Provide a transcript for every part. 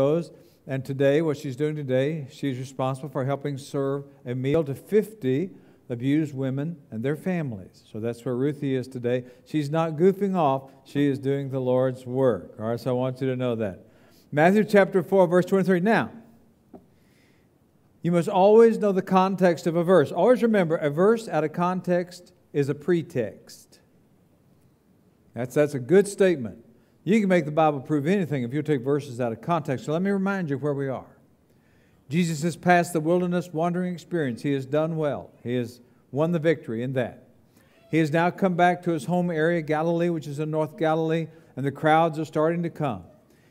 goes. And today, what she's doing today, she's responsible for helping serve a meal to 50 abused women and their families. So that's where Ruthie is today. She's not goofing off. She is doing the Lord's work. All right, so I want you to know that. Matthew chapter 4, verse 23. Now, you must always know the context of a verse. Always remember, a verse out of context is a pretext. That's a good statement. You can make the Bible prove anything if you take verses out of context. So let me remind you where we are. Jesus has passed the wilderness wandering experience. He has done well. He has won the victory in that. He has now come back to his home area, Galilee, which is in North Galilee, and the crowds are starting to come.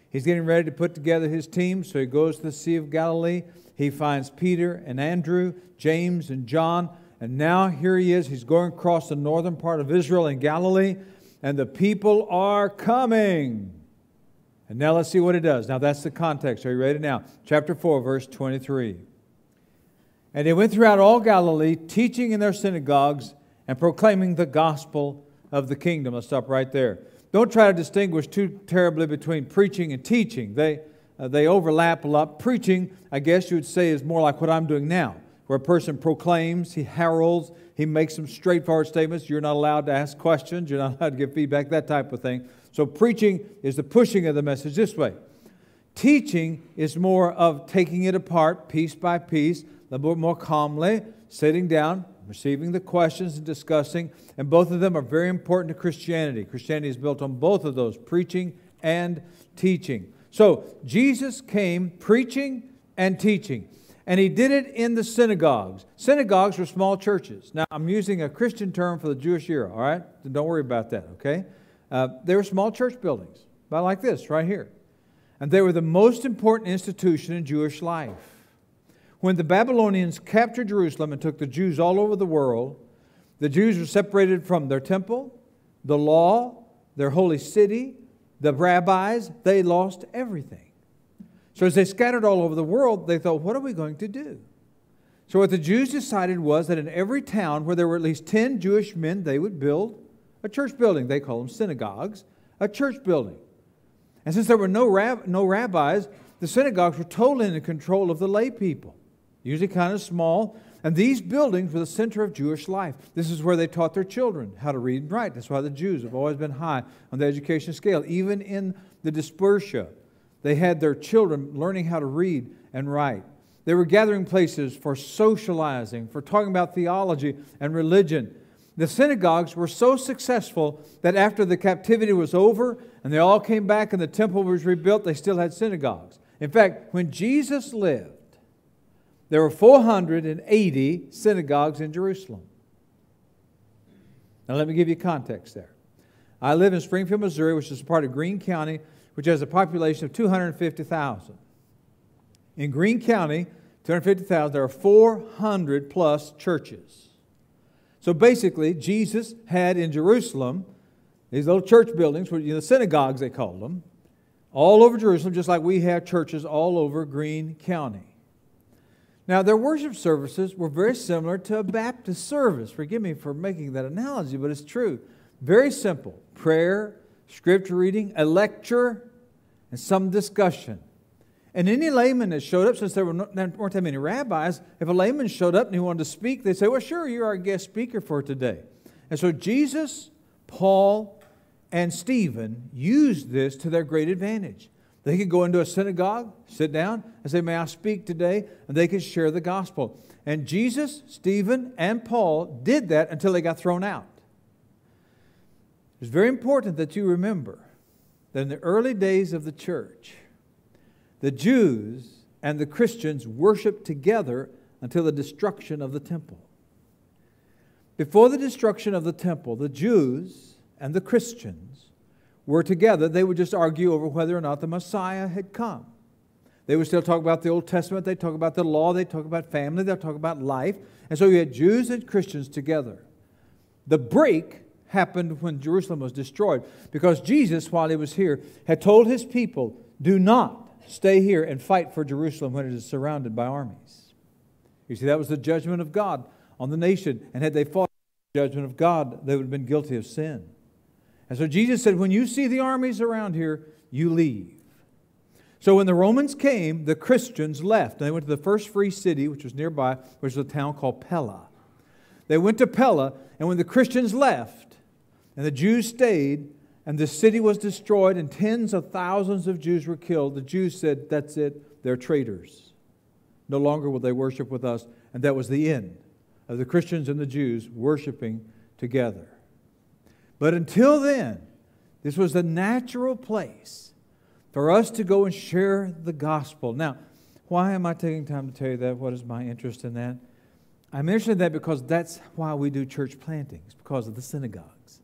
He's getting ready to put together his team, so he goes to the Sea of Galilee. He finds Peter and Andrew, James and John, and now here he is. He's going across the northern part of Israel and Galilee, and the people are coming. And now let's see what it does. Now that's the context. Are you ready now? Chapter 4, verse 23. And they went throughout all Galilee, teaching in their synagogues and proclaiming the gospel of the kingdom. Let's stop right there. Don't try to distinguish too terribly between preaching and teaching. They overlap a lot. Preaching, I guess you would say, is more like what I'm doing now, where a person proclaims, he heralds, he makes some straightforward statements. You're not allowed to ask questions. You're not allowed to give feedback, that type of thing. So preaching is the pushing of the message this way. Teaching is more of taking it apart piece by piece, a little bit more calmly, sitting down, receiving the questions and discussing. And both of them are very important to Christianity. Christianity is built on both of those, preaching and teaching. So Jesus came preaching and teaching. And he did it in the synagogues. Synagogues were small churches. Now, I'm using a Christian term for the Jewish era, all right? Don't worry about that, okay? They were small church buildings, about like this, right here. And they were the most important institution in Jewish life. When the Babylonians captured Jerusalem and took the Jews all over the world, the Jews were separated from their temple, the law, their holy city, the rabbis. They lost everything. So as they scattered all over the world, they thought, what are we going to do? So what the Jews decided was that in every town where there were at least 10 Jewish men, they would build a church building. They call them synagogues, a church building. And since there were no rabbis, the synagogues were totally in the control of the lay people, usually kind of small. And these buildings were the center of Jewish life. This is where they taught their children how to read and write. That's why the Jews have always been high on the education scale, even in the dispersia. They had their children learning how to read and write. They were gathering places for socializing, for talking about theology and religion. The synagogues were so successful that after the captivity was over and they all came back and the temple was rebuilt, they still had synagogues. In fact, when Jesus lived, there were 480 synagogues in Jerusalem. Now let me give you context there. I live in Springfield, Missouri, which is a part of Greene County, which has a population of 250,000. In Greene County, 250,000, there are 400 plus churches. So basically, Jesus had in Jerusalem these little church buildings, the synagogues they called them, all over Jerusalem, just like we have churches all over Greene County. Now, their worship services were very similar to a Baptist service. Forgive me for making that analogy, but it's true. Very simple. Prayer, scripture reading, a lecture, and some discussion. And any layman that showed up, since there weren't that many rabbis, if a layman showed up and he wanted to speak, they'd say, well, sure, you're our guest speaker for today. And so Jesus, Paul, and Stephen used this to their great advantage. They could go into a synagogue, sit down, and say, may I speak today? And they could share the gospel. And Jesus, Stephen, and Paul did that until they got thrown out. It's very important that you remember that in the early days of the church, the Jews and the Christians worshiped together until the destruction of the temple. Before the destruction of the temple, the Jews and the Christians were together. They would just argue over whether or not the Messiah had come. They would still talk about the Old Testament. They'd talk about the law. They'd talk about family. They'd talk about life. And so you had Jews and Christians together. The break happened when Jerusalem was destroyed, because Jesus, while He was here, had told His people, do not stay here and fight for Jerusalem when it is surrounded by armies. You see, that was the judgment of God on the nation. And had they fought the judgment of God, they would have been guilty of sin. And so Jesus said, when you see the armies around here, you leave. So when the Romans came, the Christians left. They went to the first free city, which was nearby, which was a town called Pella. They went to Pella, and when the Christians left, and the Jews stayed, and the city was destroyed, and tens of thousands of Jews were killed, the Jews said, that's it, they're traitors. No longer will they worship with us. And that was the end of the Christians and the Jews worshiping together. But until then, this was the natural place for us to go and share the gospel. Now, why am I taking time to tell you that? What is my interest in that? I'm interested in that because that's why we do church plantings, because of the synagogues.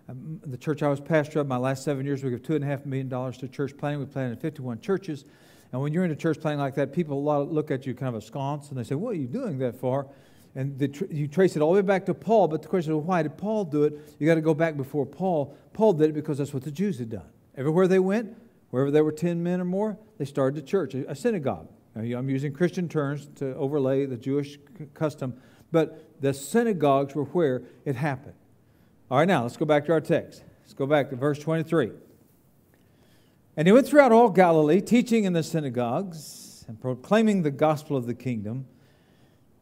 The church I was pastor of, my last 7 years, we give $2.5 million to church planting. We planted 51 churches. And when you're in a church planting like that, people look at you kind of askance, and they say, what are you doing that for? And you trace it all the way back to Paul, but the question is, well, why did Paul do it? You got to go back before Paul. Paul did it because that's what the Jews had done. Everywhere they went, wherever there were 10 men or more, they started a church, a synagogue. Now, I'm using Christian terms to overlay the Jewish custom, but the synagogues were where it happened. All right, now let's go back to our text. Let's go back to verse 23. And he went throughout all Galilee, teaching in the synagogues and proclaiming the gospel of the kingdom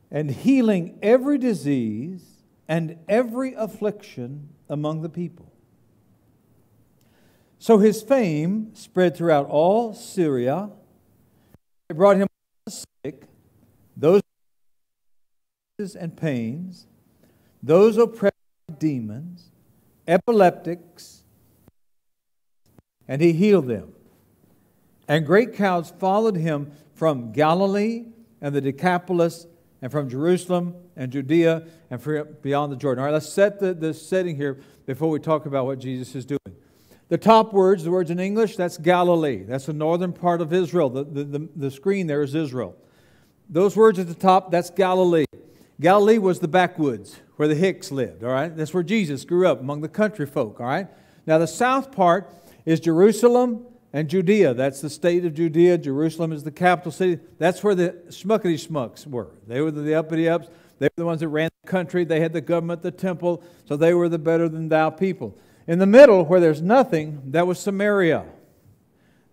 and healing every disease and every affliction among the people. So his fame spread throughout all Syria. They brought him sick, those and pains, those oppressed by demons, epileptics, and he healed them. And great crowds followed him from Galilee and the Decapolis and from Jerusalem and Judea and beyond the Jordan. All right, let's set the setting here before we talk about what Jesus is doing. The top words, the words in English, that's Galilee. That's the northern part of Israel. The screen there is Israel. Those words at the top, that's Galilee. Galilee was the backwoods where the Hicks lived, all right? That's where Jesus grew up, among the country folk, all right? Now, the south part is Jerusalem and Judea. That's the state of Judea. Jerusalem is the capital city. That's where the schmuckety-schmucks were. They were the uppity-ups. They were the ones that ran the country. They had the government, the temple, so they were the better-than-thou people. In the middle, where there's nothing, that was Samaria.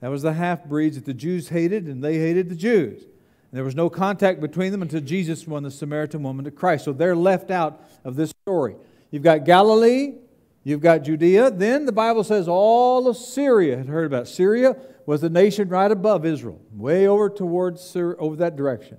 That was the half-breeds that the Jews hated, and they hated the Jews. And there was no contact between them until Jesus won the Samaritan woman to Christ. So they're left out of this story. You've got Galilee, you've got Judea. Then the Bible says all of Syria had heard about it. Syria was the nation right above Israel, way over towards Syria, over that direction.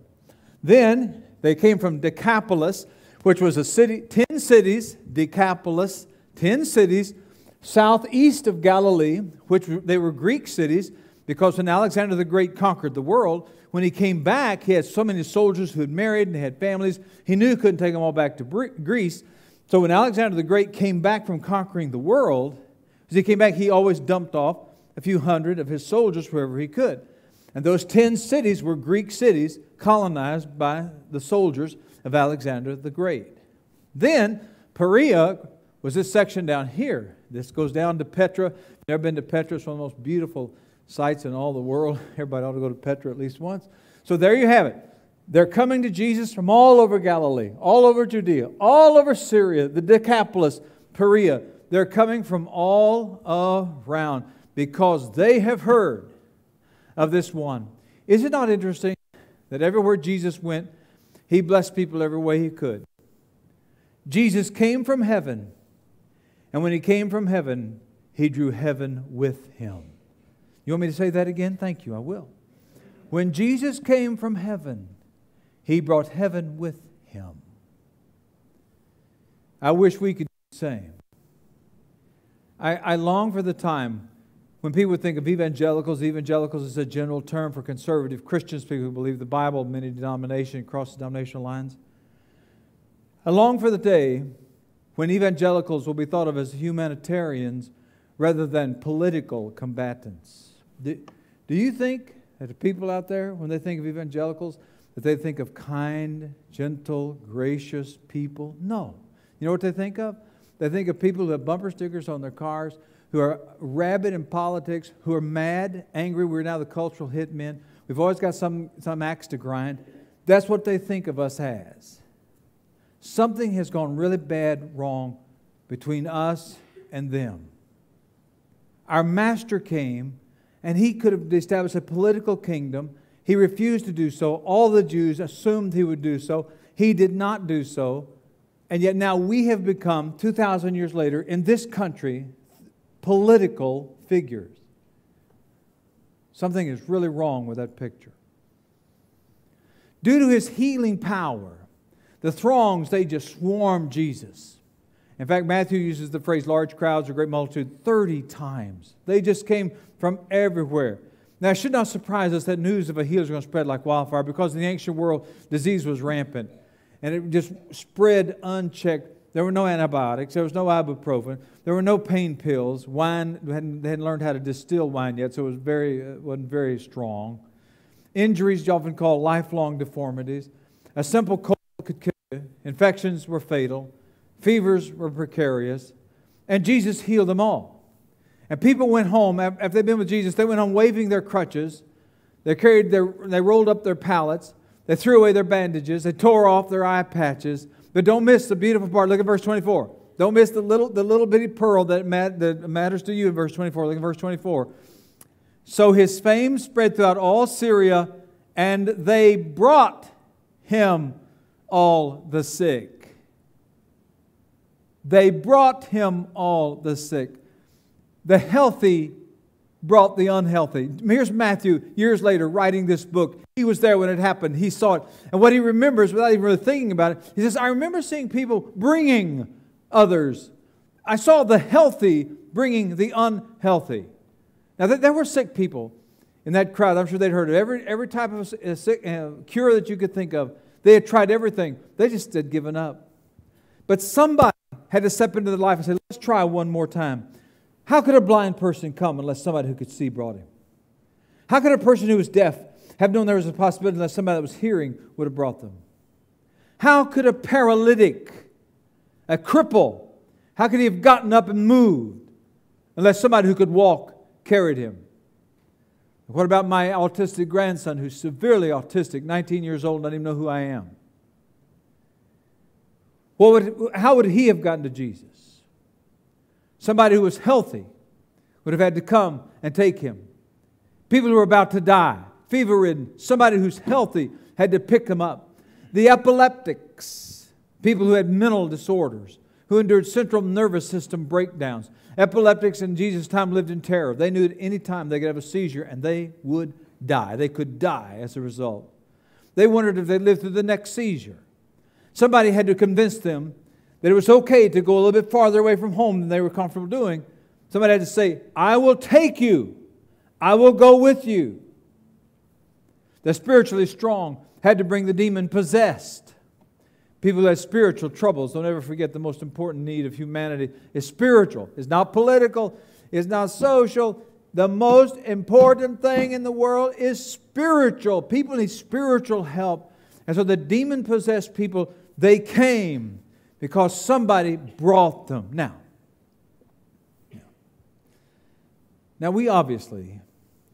Then they came from Decapolis, which was a city, 10 cities, Decapolis, 10 cities, southeast of Galilee, which they were Greek cities, because when Alexander the Great conquered the world, when he came back, he had so many soldiers who had married and had families, he knew he couldn't take them all back to Greece. So when Alexander the Great came back from conquering the world, as he came back, he always dumped off a few hundred of his soldiers wherever he could. And those 10 cities were Greek cities colonized by the soldiers of Alexander the Great. Then Perea was this section down here. This goes down to Petra. If you've never been to Petra, it's one of the most beautiful sites in all the world. Everybody ought to go to Petra at least once. So there you have it. They're coming to Jesus from all over Galilee, all over Judea, all over Syria, the Decapolis, Perea. They're coming from all around because they have heard of this one. Is it not interesting that everywhere Jesus went, He blessed people every way He could? Jesus came from heaven, and when He came from heaven, He drew heaven with Him. You want me to say that again? Thank you, I will. When Jesus came from heaven, He brought heaven with Him. I wish we could do the same. I long for the time when people would think of evangelicals. Evangelicals is a general term for conservative Christians, people who believe the Bible, many denominations, across denominational lines. I long for the day when evangelicals will be thought of as humanitarians rather than political combatants. Do you think that the people out there, when they think of evangelicals, that they think of kind, gentle, gracious people? No. You know what they think of? They think of people who have bumper stickers on their cars, who are rabid in politics, who are mad, angry. We're now the cultural hitmen. We've always got some axe to grind. That's what they think of us as. Something has gone really bad wrong between us and them. Our Master came and he could have established a political kingdom. He refused to do so. All the Jews assumed he would do so. He did not do so. And yet now we have become, 2,000 years later, in this country, political figures. Something is really wrong with that picture. Due to his healing power, the throngs, they just swarmed Jesus. In fact, Matthew uses the phrase large crowds or great multitude 30 times. They just came from everywhere. Now, it should not surprise us that news of a healer is going to spread like wildfire, because in the ancient world, disease was rampant. And it just spread unchecked. There were no antibiotics. There was no ibuprofen. There were no pain pills. Wine, they hadn't learned how to distill wine yet, so it wasn't very strong. Injuries, often called lifelong deformities. A simple cold could kill you. Infections were fatal. Fevers were precarious. And Jesus healed them all. And people went home, after they'd been with Jesus, they went home waving their crutches. They rolled up their pallets. They threw away their bandages. They tore off their eye patches. But don't miss the beautiful part. Look at verse 24. Don't miss the little bitty pearl that matters to you in verse 24. Look at verse 24. So his fame spread throughout all Syria, and they brought him all the sick. They brought him all the sick. The healthy brought the unhealthy. Here's Matthew, years later, writing this book. He was there when it happened. He saw it. And what he remembers, without even really thinking about it, he says, I remember seeing people bringing others. I saw the healthy bringing the unhealthy. Now, there were sick people in that crowd. I'm sure they'd heard of every type of cure that you could think of. They had tried everything. They just had given up. But somebody had to step into their life and say, let's try one more time. How could a blind person come unless somebody who could see brought him? How could a person who was deaf have known there was a possibility unless somebody that was hearing would have brought them? How could a paralytic, a cripple, how could he have gotten up and moved unless somebody who could walk carried him? What about my autistic grandson who's severely autistic, 19 years old, doesn't even know who I am? How would he have gotten to Jesus? Somebody who was healthy would have had to come and take him. People who were about to die, fever-ridden, somebody who's healthy had to pick them up. The epileptics, people who had mental disorders, who endured central nervous system breakdowns. Epileptics in Jesus' time lived in terror. They knew at any time they could have a seizure and they would die. They could die as a result. They wondered if they'd live through the next seizure. Somebody had to convince them that it was okay to go a little bit farther away from home than they were comfortable doing. Somebody had to say, I will take you. I will go with you. The spiritually strong had to bring the demon-possessed. People who have spiritual troubles, don't ever forget the most important need of humanity is spiritual. It's not political. It's not social. The most important thing in the world is spiritual. People need spiritual help. And so the demon-possessed people, they came because somebody brought them. Now we obviously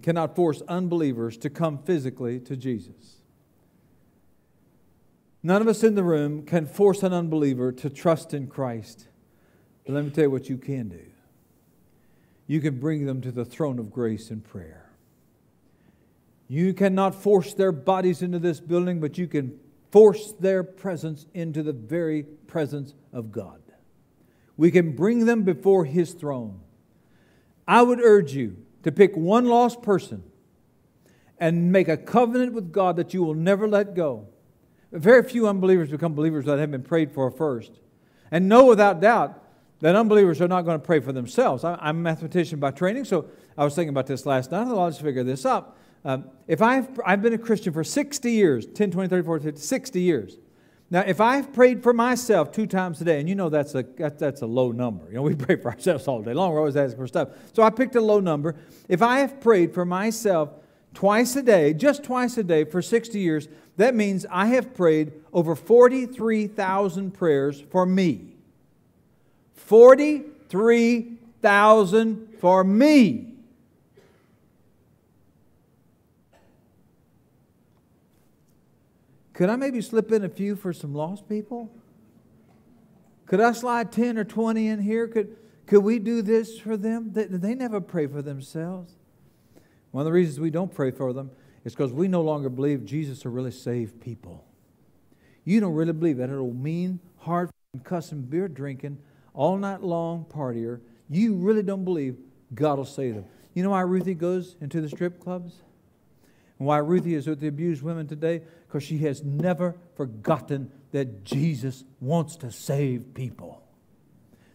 cannot force unbelievers to come physically to Jesus. None of us in the room can force an unbeliever to trust in Christ. But let me tell you what you can do. You can bring them to the throne of grace in prayer. You cannot force their bodies into this building, but you can force their presence into the very presence of God. We can bring them before His throne. I would urge you to pick one lost person and make a covenant with God that you will never let go. Very few unbelievers become believers that have been prayed for first. And know without doubt that unbelievers are not going to pray for themselves. I'm a mathematician by training, so I was thinking about this last night. I thought I'll just figure this up. If I've been a Christian for 60 years, 10, 20, 30, 40, 50, 60 years. Now, if I've prayed for myself 2 times a day, and you know that's a low number. You know, we pray for ourselves all day long. We're always asking for stuff. So I picked a low number. If I have prayed for myself twice a day, just twice a day for 60 years, that means I have prayed over 43,000 prayers for me. 43,000 for me. Could I maybe slip in a few for some lost people? Could I slide 10 or 20 in here? Could we do this for them? They never pray for themselves. One of the reasons we don't pray for them is because we no longer believe Jesus will really save people. You don't really believe that old mean, hard, cussing, beer drinking, all night long partier. You really don't believe God will save them. You know why Ruthie goes into the strip clubs? And why Ruthie is with the abused women today? Because she has never forgotten that Jesus wants to save people.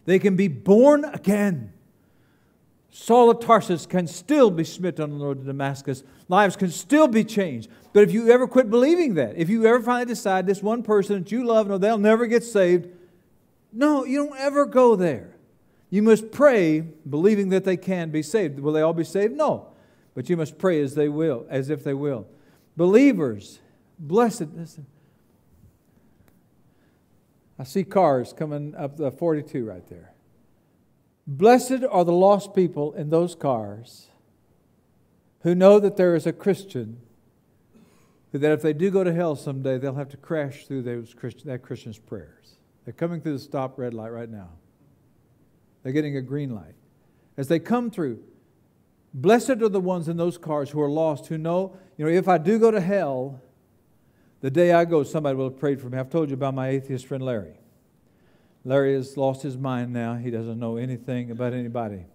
They can be born again. Saul of Tarsus can still be smitten on the road to Damascus. Lives can still be changed. But if you ever quit believing that, if you ever finally decide this one person that you love, no, they'll never get saved, no, you don't ever go there. You must pray believing that they can be saved. Will they all be saved? No. But you must pray as if they will. Believers, blessed, listen. I see cars coming up the 42 right there. Blessed are the lost people in those cars who know that there is a Christian, that if they do go to hell someday, they'll have to crash through that Christian's prayers. They're coming through the stop red light right now. They're getting a green light. As they come through, blessed are the ones in those cars who are lost, who know, if I do go to hell, the day I go, somebody will have prayed for me. I've told you about my atheist friend Larry. Larry has lost his mind now. He doesn't know anything about anybody.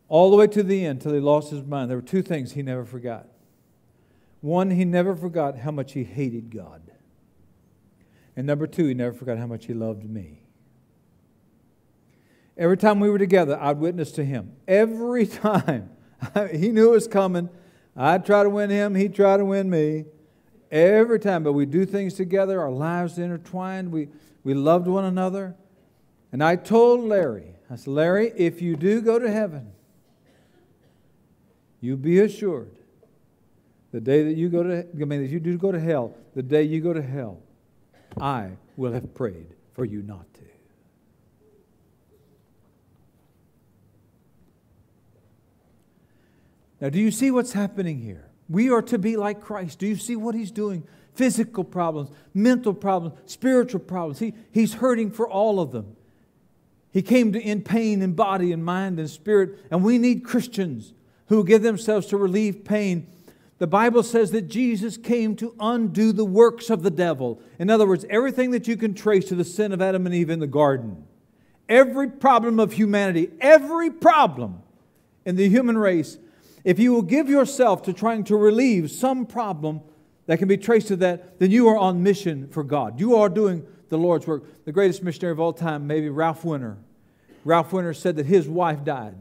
All the way to the end, till he lost his mind, there were two things he never forgot. One, he never forgot how much he hated God. And number two, he never forgot how much he loved me. Every time we were together, I'd witness to him. Every time. He knew it was coming. I'd try to win him. He'd try to win me. Every time. But we do things together. Our lives intertwined. We loved one another. And I told Larry, I said, Larry, if you do go to heaven, you be assured the day that you if you do go to hell, the day you go to hell, I will have prayed for you not to. Now, do you see what's happening here? We are to be like Christ. Do you see what He's doing? Physical problems, mental problems, spiritual problems. He's hurting for all of them. He came in pain in body and mind and spirit, and we need Christians who give themselves to relieve pain. The Bible says that Jesus came to undo the works of the devil. In other words, everything that you can trace to the sin of Adam and Eve in the garden. Every problem of humanity, every problem in the human race, if you will give yourself to trying to relieve some problem that can be traced to that, then you are on mission for God. You are doing the Lord's work. The greatest missionary of all time, maybe Ralph Winter. Ralph Winter said that his wife died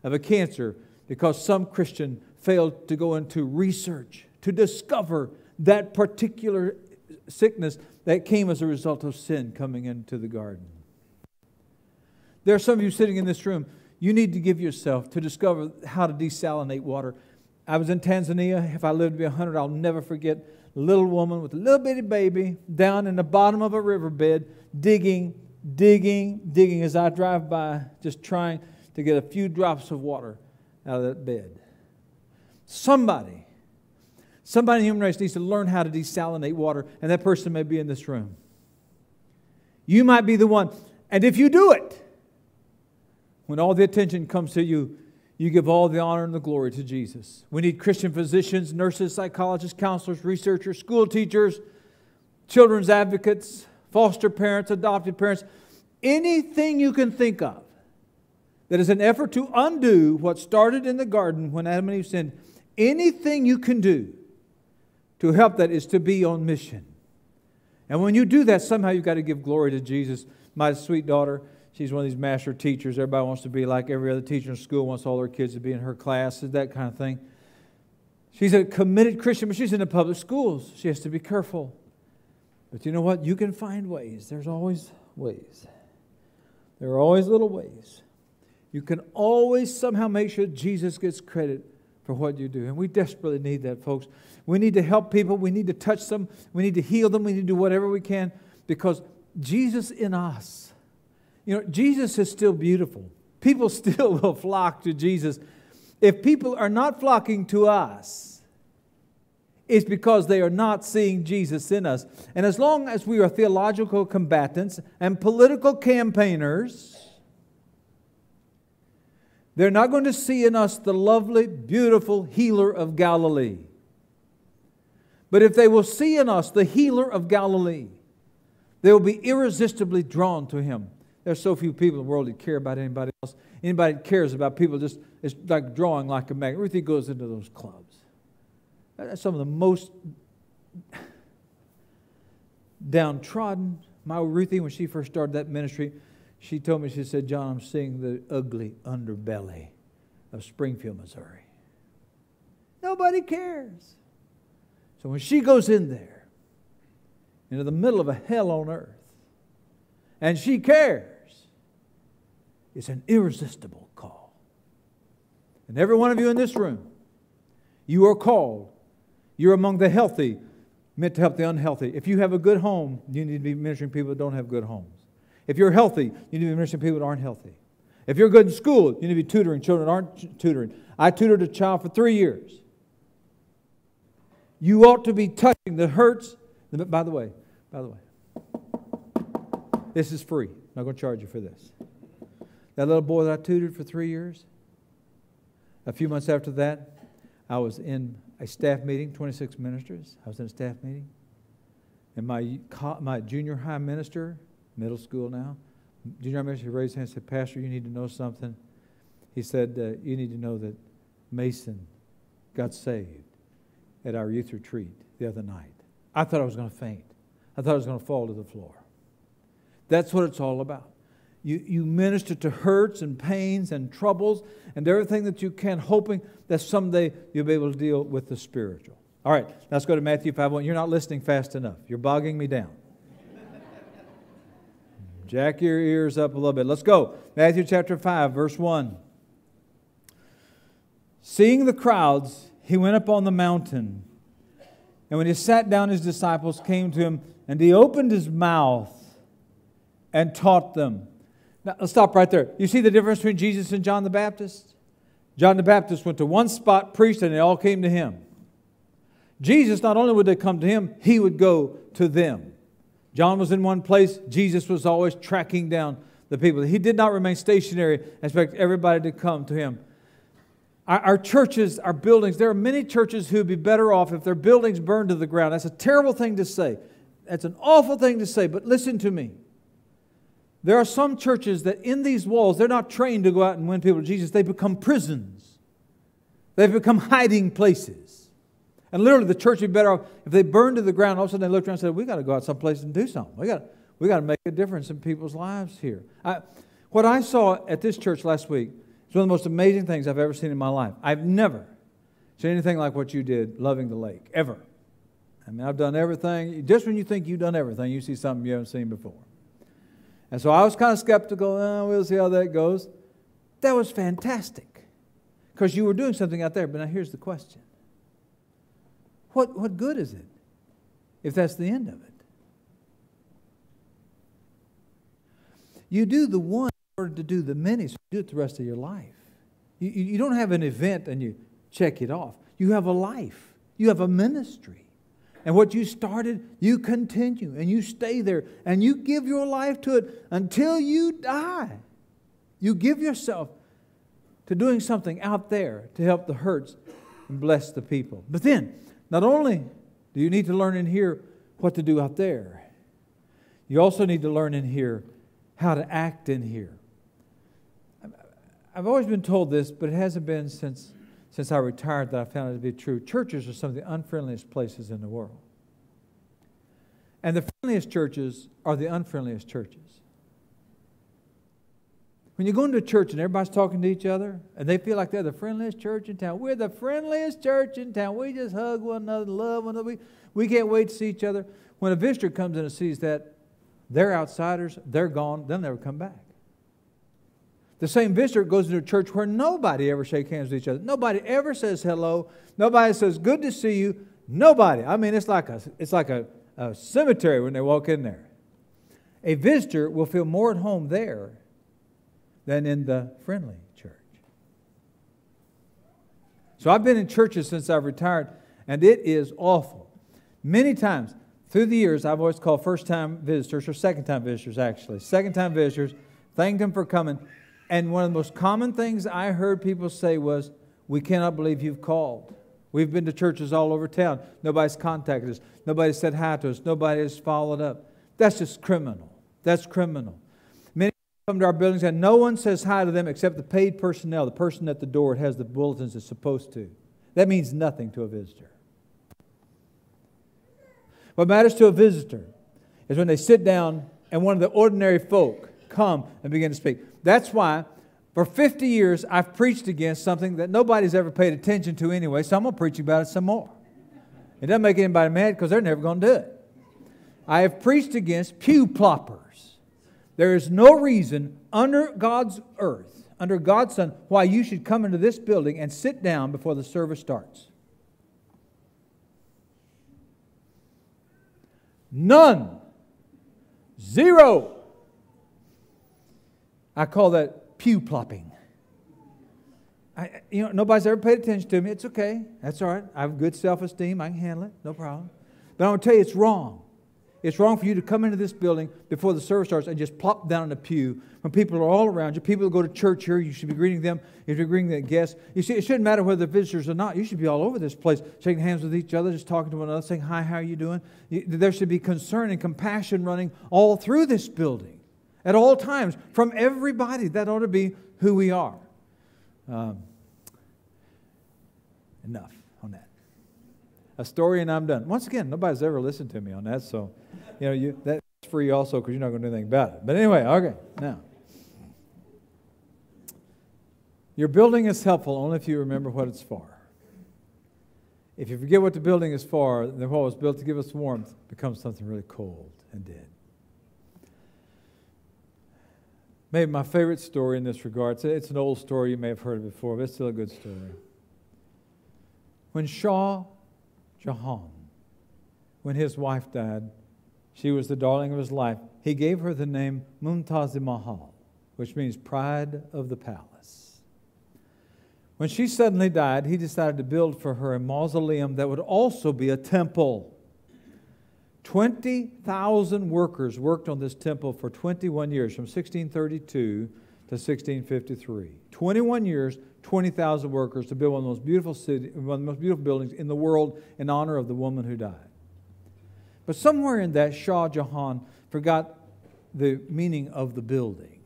of a cancer because some Christian failed to go into research to discover that particular sickness that came as a result of sin coming into the garden. There are some of you sitting in this room, you need to give yourself to discover how to desalinate water. I was in Tanzania. If I live to be 100, I'll never forget a little woman with a little bitty baby down in the bottom of a riverbed, digging as I drive by, just trying to get a few drops of water out of that bed. Somebody in the human race needs to learn how to desalinate water, and that person may be in this room. You might be the one. And if you do it, when all the attention comes to you, you give all the honor and the glory to Jesus. We need Christian physicians, nurses, psychologists, counselors, researchers, school teachers, children's advocates, foster parents, adopted parents. Anything you can think of that is an effort to undo what started in the garden when Adam and Eve sinned. Anything you can do to help that is to be on mission. And when you do that, somehow you've got to give glory to Jesus. My sweet daughter, she's one of these master teachers. Everybody wants to be like every other teacher in school, wants all their kids to be in her classes, that kind of thing. She's a committed Christian, but she's in the public schools. She has to be careful. But you know what? You can find ways. There's always ways. There are always little ways. You can always somehow make sure Jesus gets credit for what you do. And we desperately need that, folks. We need to help people. We need to touch them. We need to heal them. We need to do whatever we can because Jesus in us. Jesus is still beautiful. People still will flock to Jesus. If people are not flocking to us, it's because they are not seeing Jesus in us. And as long as we are theological combatants and political campaigners, They're not going to see in us the lovely, beautiful healer of Galilee. But if they will see in us the healer of Galilee, they will be irresistibly drawn to Him. There's so few people in the world that care about anybody else. Anybody that cares about people just is like drawing like a magnet. Ruthie goes into those clubs. That's some of the most downtrodden. My Ruthie, when she first started that ministry, she told me, she said, John, I'm seeing the ugly underbelly of Springfield, Missouri. Nobody cares. So when she goes in there, into the middle of a hell on earth, and she cares, it's an irresistible call. And every one of you in this room, you are called. You're among the healthy, meant to help the unhealthy. If you have a good home, you need to be ministering people that don't have good homes. If you're healthy, you need to be ministering people that aren't healthy. If you're good in school, you need to be tutoring children that aren't tutoring. I tutored a child for 3 years. You ought to be touching the hurts. By the way, this is free. I'm not going to charge you for this. That little boy that I tutored for 3 years, a few months after that, I was in a staff meeting, 26 ministers. I was in a staff meeting. And my junior high minister, middle school now, junior high minister, he raised his hand and said, Pastor, you need to know something. He said, you need to know that Mason got saved at our youth retreat the other night. I thought I was going to faint. I thought I was going to fall to the floor. That's what it's all about. You minister to hurts and pains and troubles and everything that you can, hoping that someday you'll be able to deal with the spiritual. All right, let's go to Matthew 5:1. You're not listening fast enough. You're bogging me down. Jack your ears up a little bit. Let's go. Matthew chapter 5, verse 1. Seeing the crowds, He went up on the mountain. And when He sat down, His disciples came to Him, and He opened His mouth and taught them. Now, let's stop right there. You see the difference between Jesus and John the Baptist? John the Baptist went to one spot, preached, and they all came to Him. Jesus, not only would they come to Him, He would go to them. John was in one place. Jesus was always tracking down the people. He did not remain stationary and expect everybody to come to Him. Our churches, our buildings, there are many churches who would be better off if their buildings burned to the ground. That's a terrible thing to say. That's an awful thing to say, but listen to me. There are some churches that in these walls, they're not trained to go out and win people to Jesus. They become prisons. They've become hiding places. And literally the church would be better off if they burned to the ground. All of a sudden they looked around and said, we got to go out someplace and do something. We got to make a difference in people's lives here. What I saw at this church last week is one of the most amazing things I've ever seen in my life. I've never seen anything like what you did, loving the lake, ever. I mean, I've done everything. Just when you think you've done everything, you see something you haven't seen before. And so I was kind of skeptical. We'll see how that goes. That was fantastic because you were doing something out there. But now here's the question. What good is it if that's the end of it? You do the one in order to do the many, so you do it the rest of your life. You don't have an event and you check it off. You have a life. You have a ministry. And what you started, you continue and you stay there and you give your life to it until you die. You give yourself to doing something out there to help the hurts and bless the people. But then, not only do you need to learn in here what to do out there, you also need to learn in here how to act in here. I've always been told this, but it hasn't been since I retired that I found it to be true. Churches are some of the unfriendliest places in the world. And the friendliest churches are the unfriendliest churches. When you go into a church and everybody's talking to each other and they feel like they're the friendliest church in town. We're the friendliest church in town. We just hug one another, love one another. We can't wait to see each other. When a visitor comes in and sees that, they're outsiders, they're gone, they'll never come back. The same visitor goes into a church where nobody ever shakes hands with each other. Nobody ever says hello. Nobody says, good to see you. Nobody. I mean, it's like a cemetery when they walk in there. A visitor will feel more at home there than in the friendly church. So I've been in churches since I've retired, and it is awful. Many times through the years, I've always called first-time visitors, or second-time visitors actually. Second-time visitors, thanked them for coming. And one of the most common things I heard people say was, we cannot believe you've called. We've been to churches all over town. Nobody's contacted us. Nobody said hi to us. Nobody has followed up. That's just criminal. That's criminal. Many come to our buildings and no one says hi to them except the paid personnel, the person at the door that has the bulletins is supposed to. That means nothing to a visitor. What matters to a visitor is when they sit down and one of the ordinary folk come and begin to speak. That's why for 50 years I've preached against something that nobody's ever paid attention to anyway, so I'm going to preach about it some more. It doesn't make anybody mad because they're never going to do it. I have preached against pew ploppers. There is no reason under God's earth, under God's Son, why you should come into this building and sit down before the service starts. None. Zero. I call that pew plopping. Nobody's ever paid attention to me. It's okay. That's all right. I have good self-esteem. I can handle it. No problem. But I'm going to tell you, it's wrong. It's wrong for you to come into this building before the service starts and just plop down in a pew when people are all around you. People who go to church here, you should be greeting them. You should be greeting the guests. You see, it shouldn't matter whether they're visitors or not. You should be all over this place, shaking hands with each other, just talking to one another, saying, hi, how are you doing? There should be concern and compassion running all through this building at all times from everybody. That ought to be who we are. Enough on that. A story and I'm done. Once again, nobody's ever listened to me on that, so that's free also because you're not going to do anything about it. But anyway, okay, now. Your building is helpful only if you remember what it's for. If you forget what the building is for, then what was built to give us warmth becomes something really cold and dead. Maybe my favorite story in this regard, it's an old story, you may have heard it before, but it's still a good story. When Shah Jahan, when his wife died, she was the darling of his life. He gave her the name Mumtaz-e-Mahal, which means pride of the palace. When she suddenly died, he decided to build for her a mausoleum that would also be a temple. 20,000 workers worked on this temple for 21 years, from 1632 to 1653. 21 years, 20,000 workers to build one of the most beautiful buildings in the world in honor of the woman who died. But somewhere in that, Shah Jahan forgot the meaning of the building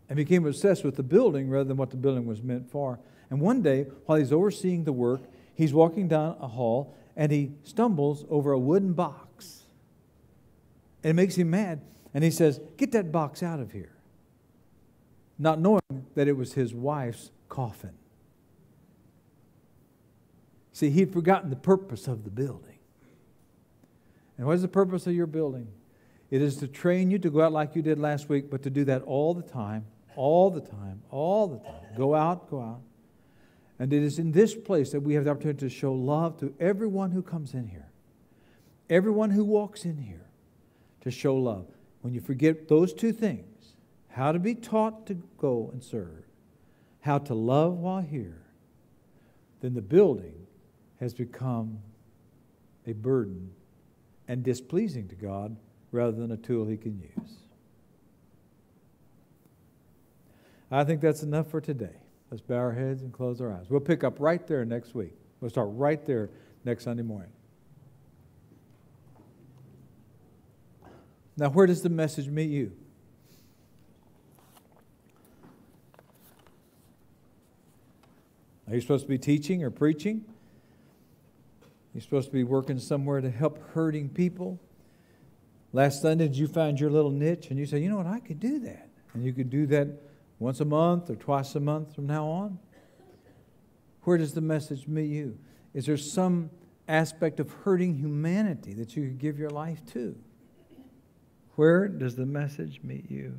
and became obsessed with the building rather than what the building was meant for. And one day, while he's overseeing the work, he's walking down a hall and he stumbles over a wooden box. And it makes him mad. And he says, "Get that box out of here." Not knowing that it was his wife's coffin. See, he'd forgotten the purpose of the building. And what is the purpose of your building? It is to train you to go out like you did last week, but to do that all the time, all the time, all the time. Go out, go out. And it is in this place that we have the opportunity to show love to everyone who comes in here. Everyone who walks in here, to show love. When you forget those two things, how to be taught to go and serve, how to love while here, then the building has become a burden and displeasing to God rather than a tool He can use. I think that's enough for today. Let's bow our heads and close our eyes. We'll pick up right there next week. We'll start right there next Sunday morning. Now, where does the message meet you? Are you supposed to be teaching or preaching? You're supposed to be working somewhere to help hurting people. Last Sunday, did you find your little niche? And you say, you know what, I could do that. And you could do that once a month or twice a month from now on. Where does the message meet you? Is there some aspect of hurting humanity that you could give your life to? Where does the message meet you?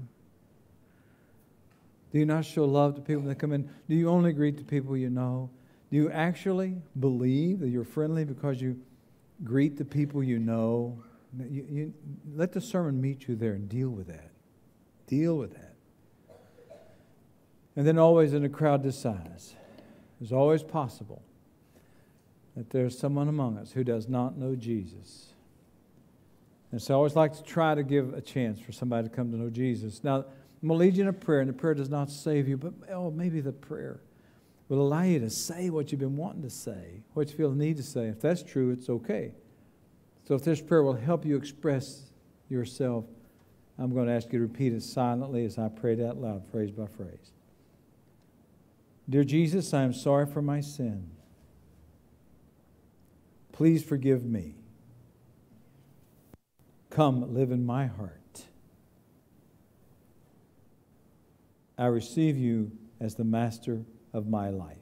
Do you not show love to people that come in? Do you only greet the people you know? Do you actually believe that you're friendly because you greet the people you know? Let the sermon meet you there and deal with that. Deal with that. And then always in a crowd this size, it's always possible that there's someone among us who does not know Jesus. And so I always like to try to give a chance for somebody to come to know Jesus. Now, I'm going to lead you in a prayer, and the prayer does not save you, but maybe the prayer will allow you to say what you've been wanting to say, what you feel the need to say. If that's true, it's okay. So if this prayer will help you express yourself, I'm going to ask you to repeat it silently as I pray it out loud, phrase by phrase. Dear Jesus, I am sorry for my sin. Please forgive me. Come live in my heart. I receive you as the master of my life.